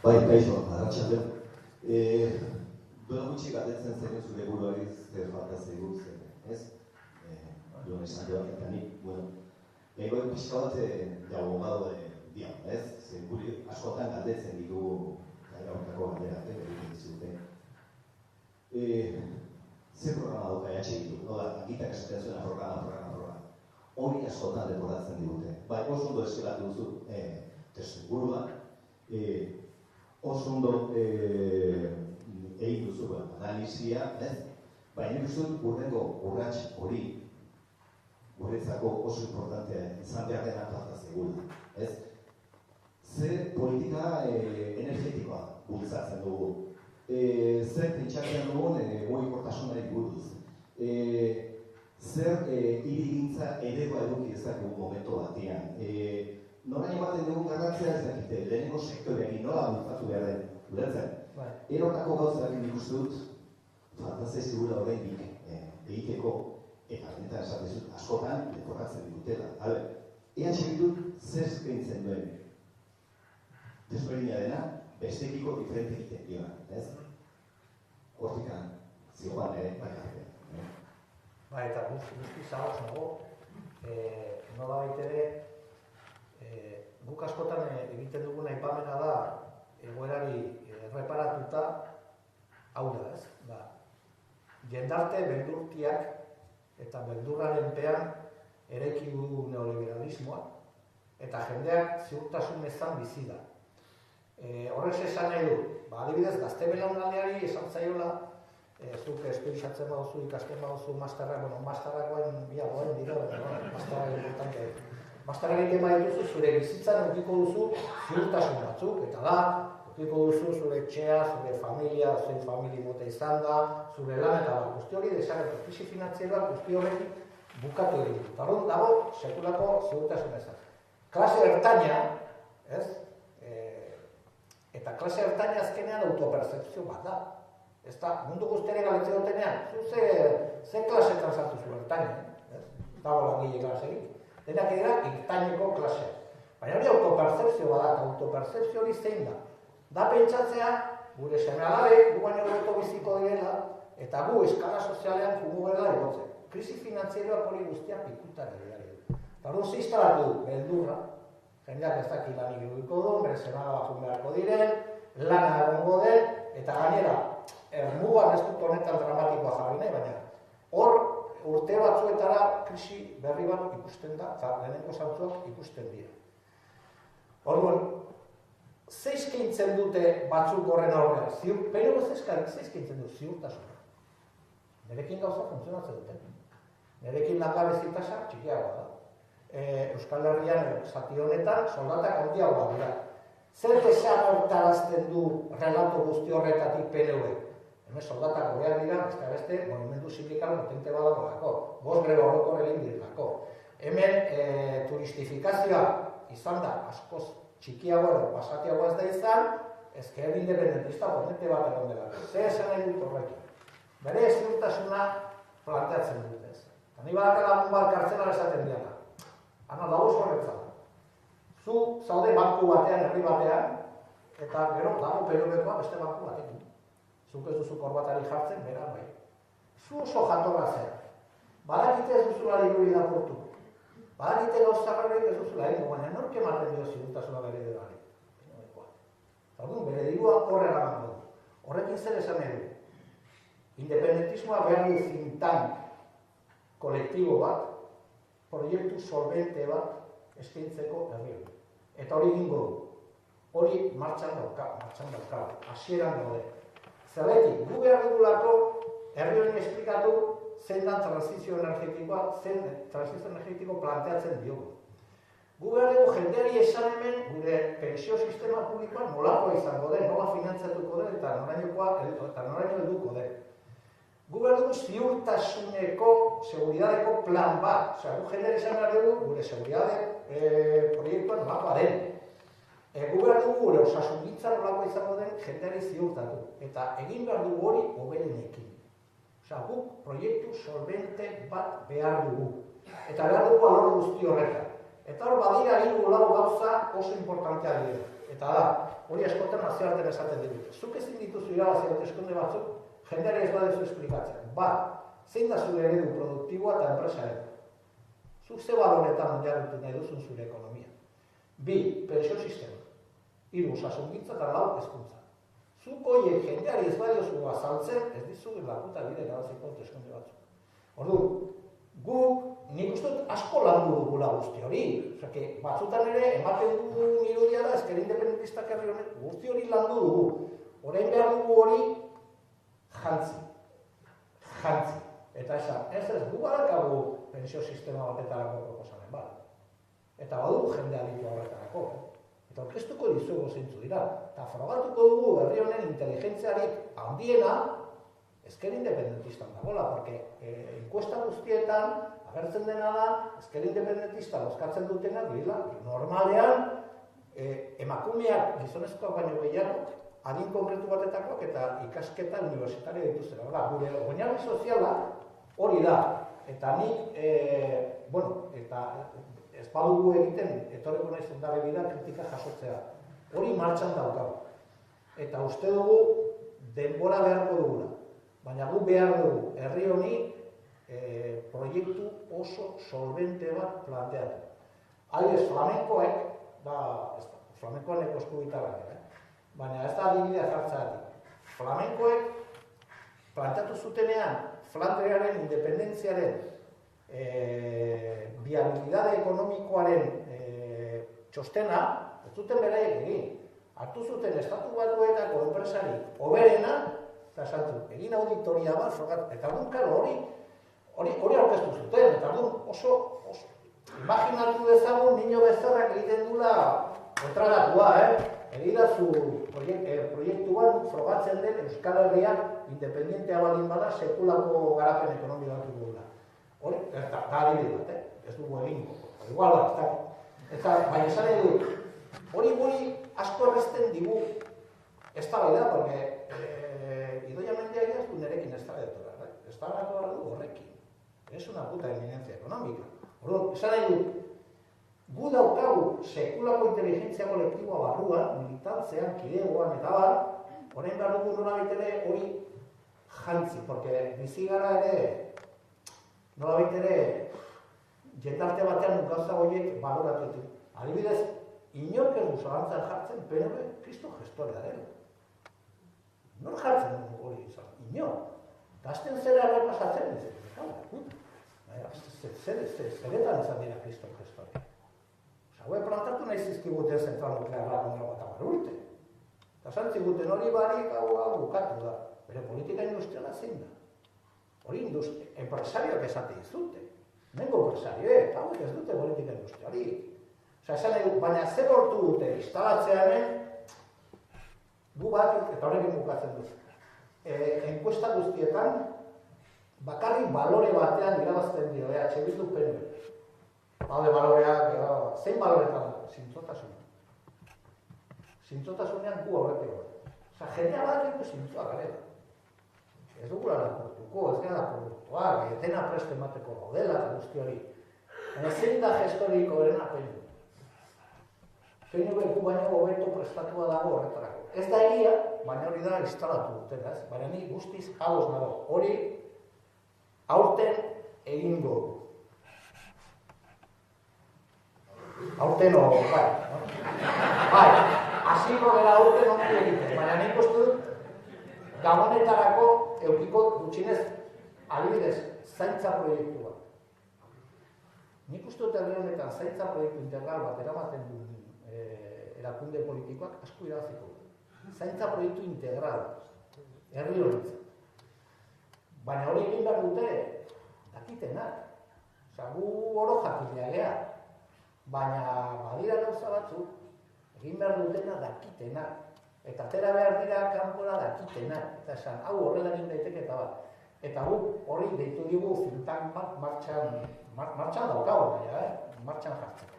Bai, kaixo, arratsaldeon. Duela gutxi galdetzen zen zure buruari zer falta zaigu zen, ez? Joan esan joan eta nik, bueno, lehenkoen pixka bat de abogado dian, ez? Zer guri askotan galdetzen ditugu gaurkako galderak, egiten dizute. Zer programa dauka ditu? Nola, gitak esaten zuena programa. Hori askotan leporatzen digute. Bai, oso ondo eskelatu duzu testuingurua, oso ondo egin duzu analisia, ez? Baina nik uste dut urrengo urrats hori guretzako oso importantea izan behar dena falta zegula, ez? Zer politika energetikoa bultzatzen dugu, zer pentsatzen dugun mugikortasunari buruz, zer hirigintza eredua eduki dezakegu momentu batean. Noraino ematen dugun garrantzia ez dakite, lehenengo sektoreari nola bultzatu behar den, ulertzen? Erotako gauzak nik uste dut, falta zaizkigula oraindik egiteko, eta benetan esatezut askotan leporratzen dutela. EH Bilduk zer eskaintzen duen desberdina dena, bestekiko diferente egiten dioa, ez? Hortikan, zigoan ere, baina. Ba, eta guzti zagoz nago, nola baitere, guk askotan egiten duguna aipamena da, egoerari erreparatuta, hau da, ez? Ba, jendarte beldurtiak eta beldurraren pean eraiki du neoliberalismoa, eta jendeak ziurtasun ezan bizi da. Horrez esan nahi du, adibidez, gazte belaunaldiari esan zaiola, zuk esperizatzen baduzu, ikasten baduzu masterrak, masterrakoen biagoen dira, masterrak importante. Masterrak egiten badituzu, zure bizitzan ukiko duzu ziurtasun batzuk, eta da, ukiko duzu zure etxea, zure familia, zure familia mota izan da, zure lan eta guzti hori desagertu, krisi finantzieroak guzti horrekin bukatu egin. Barrun dago, sekulako ziurtasun ezan. Klase ertaina, ez? Eta klase ertaina azkenean autopercepzio bat da. Ez da, mundu guztiari galetzen dutenean, zu ze klasetan sartu zu ertaina, dago langile klaserik. Denak dira ertaineko klasea. Baina hori autopercepzio bat da, eta autopercepzio hori zein da. Da pentsatzea, gure seme-alabek, gu baino hobeto biziko direla, eta gu eskala sozialean jugu berda egotzen. Krisi finantzieroak hori guztiak pikutan egiari du. Eta hori ziztalatu du, beldurra, jendeak ez dakit lanik irudiko du, bere semana bajun beharko diren, lana egongo den, eta gainera, ermugan ez dut honetan dramatikoa jarri nahi, baina hor urte batzuetara krisi berri bat ikusten da, eta lehenengo zantzuak ikusten dira. Orduan, ze eskaintzen dute batzuk horren aurrean? Pero ze eskaintzen dut ziurtasuna. Nerekin gauza funtzionatzen duten. Nerekin langabezi tasa txikiagoa da. Euskal Herrian zati honetan soldatak handiagoa dira. Zer desagertarazten du relato guzti horretatik PNV? Hemen soldatak hobeak dira, beste movimendu sindikal potente badagoelako, 5 greba orokor egin direlako. Hemen turistifikazioa izan da askoz txikiagoa edo pasatiagoa ez da izan, ezker independentista potente bat egon delako. Zer esan nahi dut horrekin? Bere ziurtasuna planteatzen dut ez. Ni badaka lagun bat kartzelara esaten diana. Ana dagoz horretzat. Zu zaude banku batean, herri batean, eta gero dago PNVkoa beste banku batekin. Zuk ez duzu korbatari jartzen, bera bai. Zu oso jatorra zer. Badakite ez duzula liburu irakurtu. Badakite gauztarrarik ez duzula egin, baina nork ematen dio ziurtasuna bere edoari. Orduan, bere dirua horrela emango du. Horrekin zer esan nahi du. Independentismoa behar du think tank kolektibo bat, proiektu solvente bat eskaintzeko herri. Eta hori egingo du. Hori martxan dauka, hasieran daude. Zergatik, gu behar dugulako herri hori esplikatu zein da transizio energetikoa, zein transizio energetiko planteatzen diogu. Gu behar dugu jendeari esan hemen gure pensio sistema publikoa nolakoa izango den, nola finantzatuko den eta noraino helduko den. Gu behar dugu ziurtasuneko, seguridadeko plan bat. Osea, gu jendeari esan behar dugu gure seguridade proiektua nolakoa den. Gu behar dugu gure osasungintza nolako izango den jendeari ziurtatu. Eta egin behar dugu hori hoberenekin. Osea, guk proiektu solvente bat behar dugu. Eta behar dugu alor guzti horretan. Eta hor badira hiru lau gauza oso importantea dira. Eta da, hori askotan nazioartean esaten dut. Zuk ezin dituzu irabazi hauteskunde batzuk, jendeari ez badezu esplikatzen. Zein da zure eredu produktiboa eta enpresaren? Zuk ze baloretan oinarritu nahi duzun zure ekonomia. 2. Pentsio sistema. 3. Osasungintza eta 4. Hezkuntza. Zuk horiek jendeari ez badiozu azaltzen, ez dizu lakuta bide irabaziko hauteskunde batzuk. Orduan, nik uste dut asko landu dugula guzti hori. Batzutan ere, ematen dugu irudia da, ezker independentistak herri honek, guzti hori landu dugu. Orain behar dugu hori jantzi. Eta ez gu badakagu pentsio sistema batetarako proposamen bat. Eta badugu jende aditu horretarako. Eta orkestuko dizugu zeintzu dira. Eta frogatuko dugu herri honen inteligentziarik handiena ezker independentistan dagoela, porque enkuesta guztietan agertzen dena da, ezker independentista bozkatzen dutenak, normalean emakumeak gizonezkoak baino gehiago, adin konkretu batetakoak eta ikasketa universitaria dituzten. Gure oinarri soziala hori da. Eta nik, eta ez badugu egiten, etorreko nahi zendare bida kritika jasotzea. Hori martxan daukagu. Eta uste dugu denbora beharko dugula. Baina gu behar dugu herri honi proiektu oso solvente bat planteatu. Adibidez, flamenkoen eko eskubitarrak, baina ez da adibidea jartzeatik. Flamenkoek planteatu zutenean Flandriaren independentziaren viabilidade ekonomikoaren txostena, ez zuten beraiek egin. Hartu zuten estatu batuetako enpresari oberena, eta esantu, egin auditoria bat, eta hori aurkeztu zuten, eta oso imaginatu dezagun niño bezarrak egiten dula kontratatua, egidazu proiektuan frogatzen den Euskal Herriak independentea baldin bada sekulako garapen ekonomiko bat dugula. Hori, da adibide bat, ez dugu egingo, igual da, baina esan edo, hori asko errezten digu ez da bai da, porque Idoia Mendiak ez du nerekin ez da detora, ez da du horrekin. Es una puta eminencia económica. Orduan, esan nahi dut, gu daukagu sekulako inteligentzia kolektiboa barruan, militantzean, kidegoan eta orain behar dugu nolabait ere hori jantzi, porque bizi gara ere, nolabait ere, jendarte batean gauza horiek baloratu. Adibidez, inork ez du zalantzan jartzen, PNV, Kristo gestorea dela. Nor jartzen hori izan, inor. Gazten zera errepasatzen, zeretan izan dira Kristo gestorea. Hauek plantatu nahi zizkiguten zentral nuklearrak ondra bat urte. Eta zantziguten hori barik hau bukatu da. Bere politika industriala zein da. Hori enpresarioak esate izute. Nengo enpresarioek, hauek ez dute politika industriali. Baina zer hortu dute instalatzea hemen, gu bat, eta horrekin bukatzen dut. Enkuesta guztietan, bakarrik balore batean irabazten dio, Bildu PNV. Haude baloreak, zein baloretan da? Zintzotasunean gu horreteko. Jendea bat egin zintzoa garela. Ez dugula lakortuko, ez gara lakortuak, dena preste emateko gaudela eta guzti hori. Baina zein da gestoriko erena PNV. PNV gu baina hobeto prestatua dago horretarako. Ez da egia, baina hori da instalatu dutela, baina ni guztiz ados nago. Hori aurten egingo. Aurten hori, bai, hasiko gara aurten hori egiten, baina nik uste dut gabonetarako eukiko gutxinez adibidez zaintza proiektua. Nik uste dut herri honetan zaintza proiektu integral bat eramaten duen erakunde politikoak asko irabaziko. Zaintza proiektu integral, herri honetan. Baina hori egin behar dute, dakitenak. Gu oro jakinea geha. Baina badira gauza batzuk, egin behar dutena dakitenak. Eta atera behar dira kanpora dakitenak. Eta esan, hau horrela egin daiteke eta bat. Eta hori deitu digu zintan bat martxan daukago, martxan jartzen.